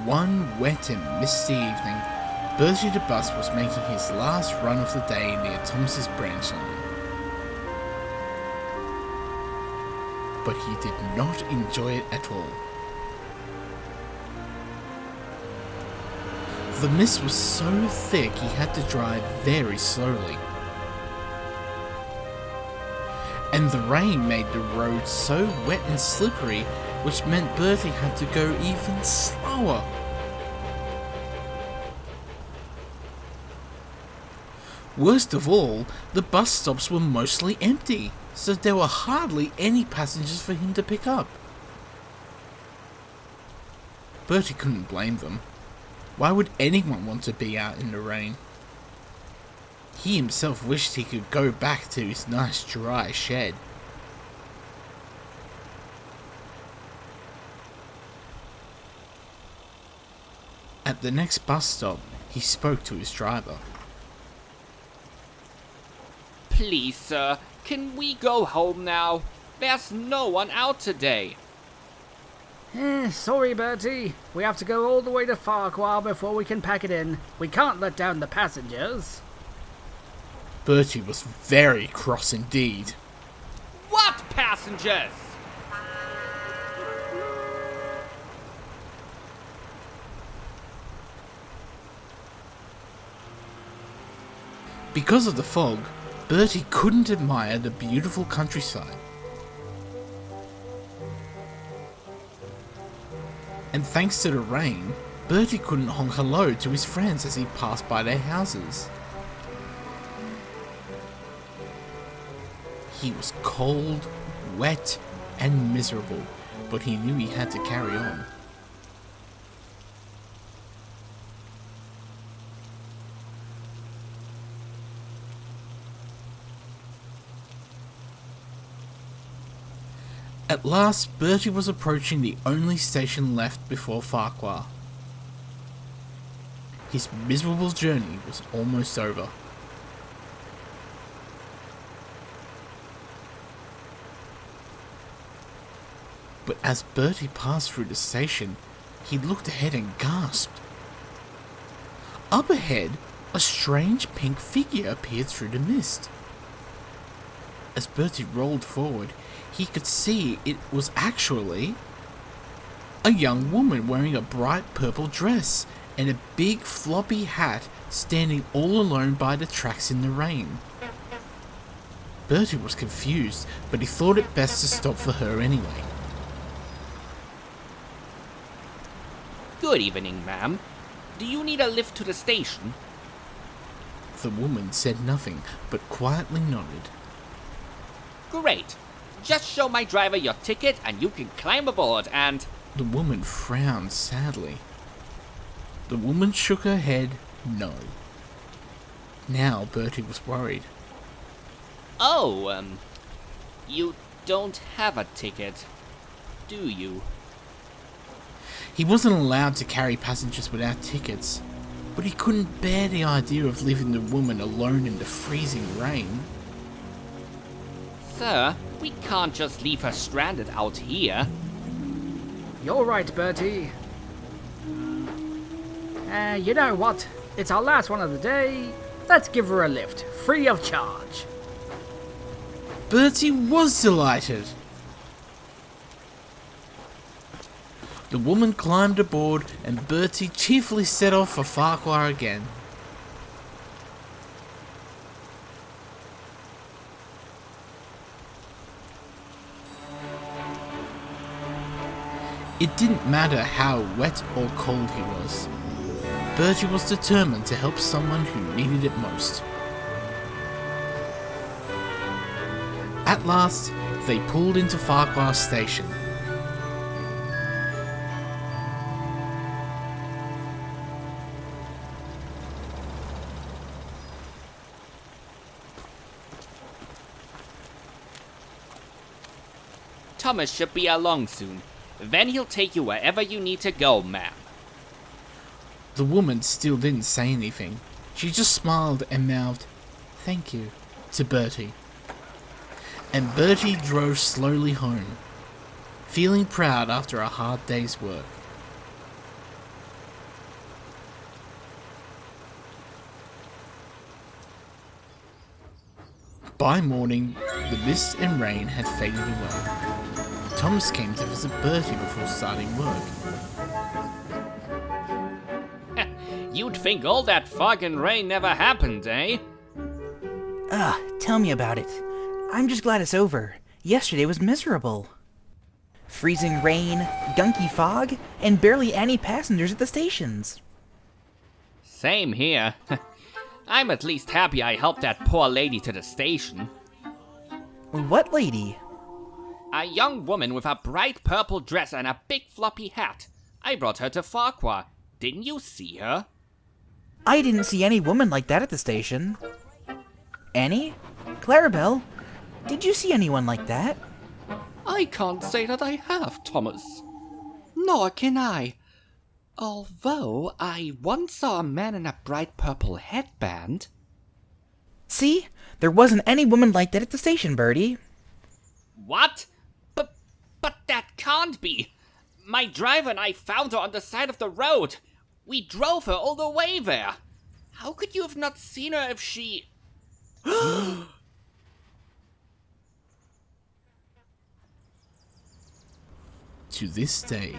One wet and misty evening, Bertie the bus was making his last run of the day near Thomas's branch line. But he did not enjoy it at all. The mist was so thick he had to drive very slowly. And the rain made the road so wet and slippery, which meant Bertie had to go even slower. Worst of all, the bus stops were mostly empty, so there were hardly any passengers for him to pick up. Bertie couldn't blame them. Why would anyone want to be out in the rain? He himself wished he could go back to his nice dry shed. At the next bus stop, he spoke to his driver. Please, sir, can we go home now? There's no one out today. Sorry, Bertie. We have to go all the way to Farquhar before we can pack it in. We can't let down the passengers. Bertie was very cross indeed. What passengers? Because of the fog, Bertie couldn't admire the beautiful countryside. And thanks to the rain, Bertie couldn't honk hello to his friends as he passed by their houses. He was cold, wet, and miserable, but he knew he had to carry on. At last, Bertie was approaching the only station left before Farquhar. His miserable journey was almost over. But as Bertie passed through the station, he looked ahead and gasped. Up ahead, a strange pink figure appeared through the mist. As Bertie rolled forward, he could see it was actually a young woman wearing a bright purple dress and a big floppy hat, standing all alone by the tracks in the rain. Bertie was confused, but he thought it best to stop for her anyway. Good evening, ma'am. Do you need a lift to the station? The woman said nothing, but quietly nodded. Great. Just show my driver your ticket and you can climb aboard and... The woman frowned sadly. The woman shook her head no. Now Bertie was worried. Oh, you don't have a ticket, do you? He wasn't allowed to carry passengers without tickets, but he couldn't bear the idea of leaving the woman alone in the freezing rain. Sir, we can't just leave her stranded out here. You're right, Bertie. You know what? It's our last one of the day. Let's give her a lift, free of charge. Bertie was delighted. The woman climbed aboard and Bertie cheerfully set off for Farquhar again. It didn't matter how wet or cold he was. Bertie was determined to help someone who needed it most. At last, They pulled into Farquhar Station. Thomas should be along soon. Then he'll take you wherever you need to go, ma'am. The woman still didn't say anything. She just smiled and mouthed, "Thank you," to Bertie. And Bertie drove slowly home, feeling proud after a hard day's work. By morning, the mist and rain had faded away. Thomas came to visit Bertie before starting work. You'd think all that fog and rain never happened, eh? Tell me about it. I'm just glad it's over. Yesterday was miserable. Freezing rain, gunky fog, and barely any passengers at the stations. Same here. I'm at least happy I helped that poor lady to the station. What lady? A young woman with a bright purple dress and a big floppy hat. I brought her to Farquhar. Didn't you see her? I didn't see any woman like that at the station. Annie? Clarabelle? Did you see anyone like that? I can't say that I have, Thomas. Nor can I. Although I once saw a man in a bright purple headband. See? There wasn't any woman like that at the station, Bertie. What? But that can't be. My driver and I found her on the side of the road. We drove her all the way there. How could you have not seen her if she... To this day,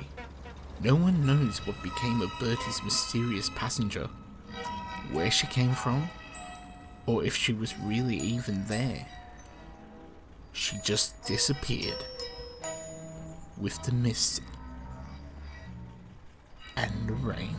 no one knows what became of Bertie's mysterious passenger, where she came from, or if she was really even there. She just disappeared with the mist and the rain.